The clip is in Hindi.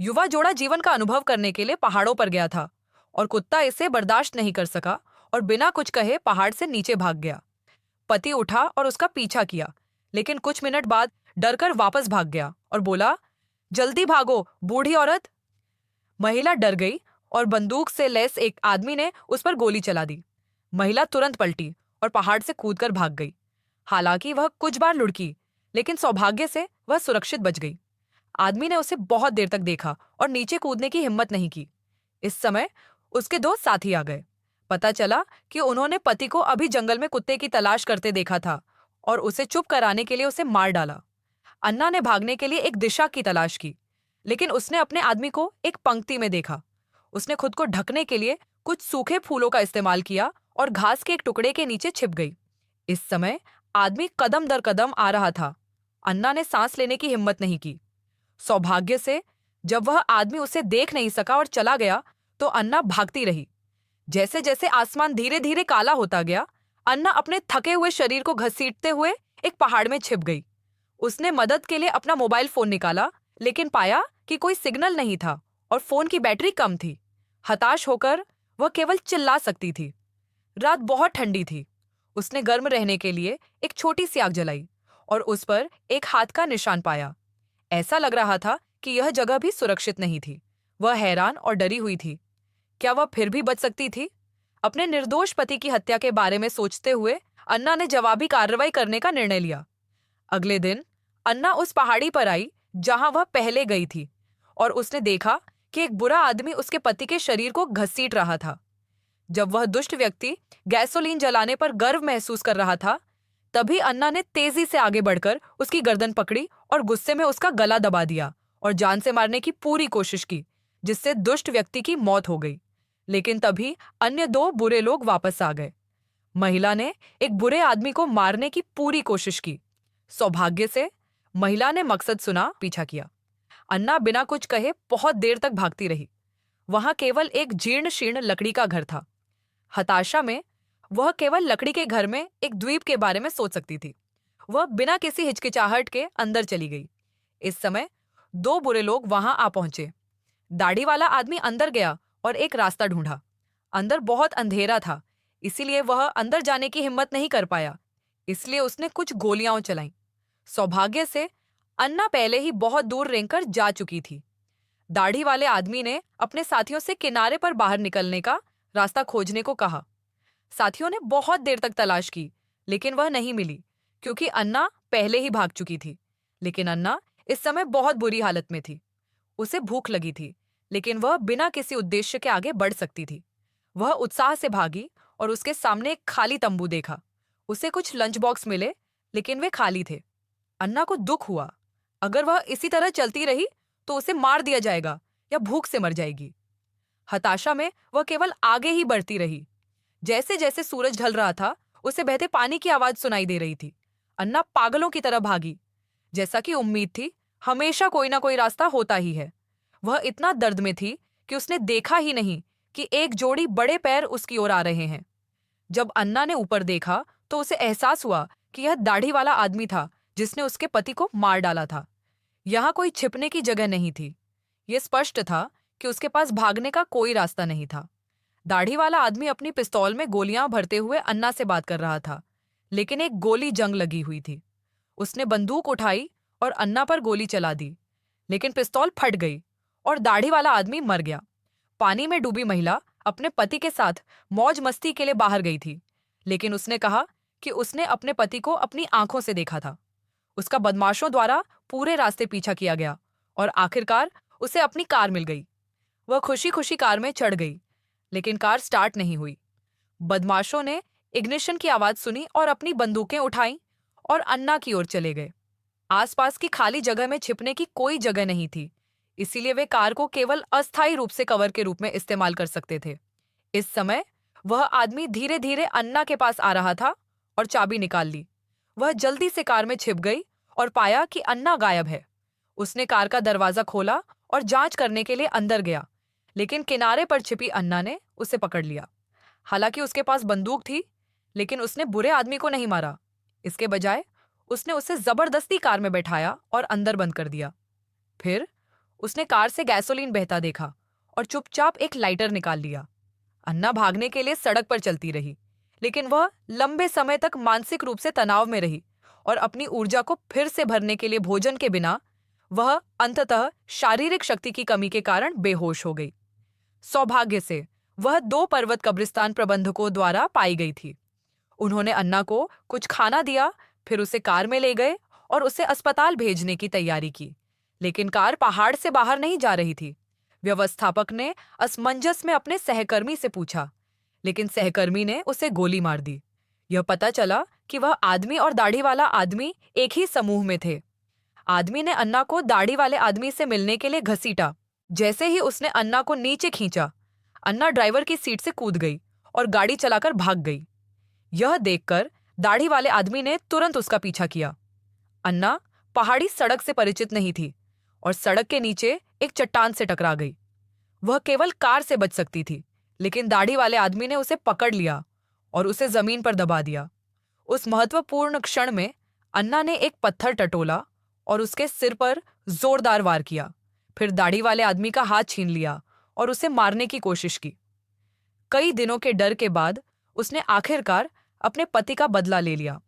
युवा जोड़ा जीवन का अनुभव करने के लिए पहाड़ों पर गया था और कुत्ता इसे बर्दाश्त नहीं कर सका और बिना कुछ कहे पहाड़ से नीचे भाग गया। पति उठा और उसका पीछा किया, लेकिन कुछ मिनट बाद डरकर वापस भाग गया और बोला, जल्दी भागो बूढ़ी औरत। महिला डर गई और बंदूक से लैस एक आदमी ने उस पर गोली चला दी। महिला तुरंत पलटी और पहाड़ से कूदकर भाग गई। हालांकि वह कुछ बार लुढ़की, लेकिन सौभाग्य से वह सुरक्षित बच गई। आदमी ने उसे बहुत देर तक देखा और नीचे कूदने की हिम्मत नहीं की। इस समय उसके दो साथी आ गए। पता चला कि उन्होंने पति को अभी जंगल में कुत्ते की तलाश करते देखा था और उसे चुप कराने के लिए उसे मार डाला। अन्ना ने भागने के लिए एक दिशा की तलाश की, लेकिन उसने अपने आदमी को एक पंक्ति में देखा। उसने खुद को ढकने के लिए कुछ सूखे फूलों का इस्तेमाल किया और घास के एक टुकड़े के नीचे छिप गई। इस समय आदमी कदम दर कदम आ रहा था। अन्ना ने सांस लेने की हिम्मत नहीं की। सौभाग्य से जब वह आदमी उसे देख नहीं सका और चला गया, तो अन्ना भागती रही। जैसे जैसे आसमान धीरे धीरे काला होता गया, अन्ना अपने थके हुए शरीर को घसीटते हुए एक पहाड़ में छिप गई। उसने मदद के लिए अपना मोबाइल फोन निकाला, लेकिन पाया कि कोई सिग्नल नहीं था और फोन की बैटरी कम थी। हताश होकर वह केवल चिल्ला सकती थी। रात बहुत ठंडी थी। उसने गर्म रहने के लिए एक छोटी सी आग जलाई और उस पर एक हाथ का निशान पाया। ऐसा लग रहा था कि यह जगह भी सुरक्षित नहीं थी। वह हैरान और डरी हुई थी। क्या वह फिर भी बच सकती थी? अपने निर्दोष पति की हत्या के बारे में सोचते हुए अन्ना ने जवाबी कार्रवाई करने का निर्णय लिया। अगले दिन अन्ना उस पहाड़ी पर आई जहां वह पहले गई थी और उसने देखा कि एक बुरा आदमी उसके पति के शरीर को घसीट रहा था। जब वह दुष्ट व्यक्ति गैसोलीन जलाने पर गर्व महसूस कर रहा था, तभी अन्ना ने तेजी से आगे बढ़कर उसकी गर्दन पकड़ी और गुस्से में उसका गला दबा दिया और जान से मारने की पूरी कोशिश की, जिससे दुष्ट व्यक्ति की मौत हो गई। लेकिन तभी अन्य दो बुरे लोग वापस आ गए। महिला ने एक बुरे आदमी को मारने की पूरी कोशिश की। सौभाग्य से महिला ने मकसद सुना, पीछा किया। अन्ना बिना कुछ कहे बहुत देर तक भागती रही। वहां केवल एक जीर्ण शीर्ण लकड़ी का घर था। हताशा में वह केवल लकड़ी के घर में एक द्वीप के बारे में सोच सकती थी। वह बिना किसी हिचकिचाहट के अंदर चली गई। इस समय दो बुरे लोग वहां आ पहुंचे। दाढ़ी वाला आदमी अंदर गया और एक रास्ता ढूंढा। अंदर बहुत अंधेरा था, इसीलिए वह अंदर जाने की हिम्मत नहीं कर पाया। इसलिए उसने कुछ गोलियां चलाईं। सौभाग्य से अन्ना पहले ही बहुत दूर रेंगकर जा चुकी थी। दाढ़ी वाले आदमी ने अपने साथियों से किनारे पर बाहर निकलने का रास्ता खोजने को कहा। साथियों ने बहुत देर तक तलाश की, लेकिन वह नहीं मिली, क्योंकि अन्ना पहले ही भाग चुकी थी। लेकिन अन्ना इस समय बहुत बुरी हालत में थी। उसे भूख लगी थी, लेकिन वह बिना किसी उद्देश्य के आगे बढ़ सकती थी। वह उत्साह से भागी और उसके सामने एक खाली तंबू देखा। उसे कुछ लंच बॉक्स मिले, लेकिन वे खाली थे। अन्ना को दुख हुआ। अगर वह इसी तरह चलती रही तो उसे मार दिया जाएगा या भूख से मर जाएगी। हताशा में वह केवल आगे ही बढ़ती रही। जैसे जैसे सूरज ढल रहा था, उसे बहते पानी की आवाज सुनाई दे रही थी। अन्ना पागलों की तरह भागी। जैसा कि उम्मीद थी, हमेशा कोई ना कोई रास्ता होता ही है। वह इतना दर्द में थी कि उसने देखा ही नहीं कि एक जोड़ी बड़े पैर उसकी ओर आ रहे हैं। जब अन्ना ने ऊपर देखा तो उसे एहसास हुआ कि यह दाढ़ी वाला आदमी था जिसने उसके पति को मार डाला था। यहाँ कोई छिपने की जगह नहीं थी। यह स्पष्ट था कि उसके पास भागने का कोई रास्ता नहीं था। दाढ़ी वाला आदमी अपनी पिस्तौल में गोलियां भरते हुए अन्ना से बात कर रहा था, लेकिन एक गोली जंग लगी हुई थी। उसने बंदूक उठाई और अन्ना पर गोली चला दी, लेकिन पिस्तौल फट गई और दाढ़ी वाला आदमी मर गया। पानी में डूबी महिला अपने पति के साथ मौज मस्ती के लिए बाहर गई थी, लेकिन उसने कहा कि उसने अपने पति को अपनी आंखों से देखा था। उसका बदमाशों द्वारा पूरे रास्ते पीछा किया गया और आखिरकार उसे अपनी कार मिल गई। वह खुशी खुशी कार में चढ़ गई, लेकिन कार स्टार्ट नहीं हुई। बदमाशों ने इग्निशन की आवाज सुनी और अपनी बंदूकें उठाईं और अन्ना की ओर चले गए। आसपास की खाली जगह में छिपने की कोई जगह नहीं थी, इसीलिए वे कार को केवल अस्थायी रूप से कवर के रूप में इस्तेमाल कर सकते थे। इस समय वह आदमी धीरे धीरे अन्ना के पास आ रहा था और चाबी निकाल ली। वह जल्दी से कार में छिप गई और पाया कि अन्ना गायब है। उसने कार का दरवाजा खोला और जांच करने के लिए अंदर गया, लेकिन किनारे पर छिपी अन्ना ने उसे पकड़ लिया। हालांकि उसके पास बंदूक थी, लेकिन उसने बुरे आदमी को नहीं मारा। इसके बजाय उसने उसे जबरदस्ती कार में बैठाया और अंदर बंद कर दिया। फिर उसने कार से गैसोलीन बहता देखा और चुपचाप एक लाइटर निकाल लिया। अन्ना भागने के लिए सड़क पर चलती रही, लेकिन वह लंबे समय तक मानसिक रूप से तनाव में रही और अपनी ऊर्जा को फिर से भरने के लिए भोजन के बिना वह अंततः शारीरिक शक्ति की कमी के कारण बेहोश हो गई। सौभाग्य से वह 2 पर्वत कब्रिस्तान प्रबंधकों द्वारा पाई गई थी। उन्होंने अन्ना को कुछ खाना दिया, फिर उसे कार में ले गए और उसे अस्पताल भेजने की तैयारी की। लेकिन कार पहाड़ से बाहर नहीं जा रही थी। व्यवस्थापक ने असमंजस में अपने सहकर्मी से पूछा, लेकिन सहकर्मी ने उसे गोली मार दी। यह पता चला कि वह आदमी और दाढ़ी वाला आदमी एक ही समूह में थे। आदमी ने अन्ना को दाढ़ी वाले आदमी से मिलने के लिए घसीटा। जैसे ही उसने अन्ना को नीचे खींचा, अन्ना ड्राइवर की सीट से कूद गई और गाड़ी चलाकर भाग गई। यह देखकर दाढ़ी वाले आदमी ने तुरंत उसका पीछा किया। अन्ना पहाड़ी सड़क से परिचित नहीं थी और सड़क के नीचे एक चट्टान से टकरा गई। वह केवल कार से बच सकती थी, लेकिन दाढ़ी वाले आदमी ने उसे पकड़ लिया और उसे जमीन पर दबा दिया। उस महत्वपूर्ण क्षण में अन्ना ने एक पत्थर टटोला और उसके सिर पर जोरदार वार किया। फिर दाढ़ी वाले आदमी का हाथ छीन लिया और उसे मारने की कोशिश की। कई दिनों के डर के बाद उसने आखिरकार अपने पति का बदला ले लिया।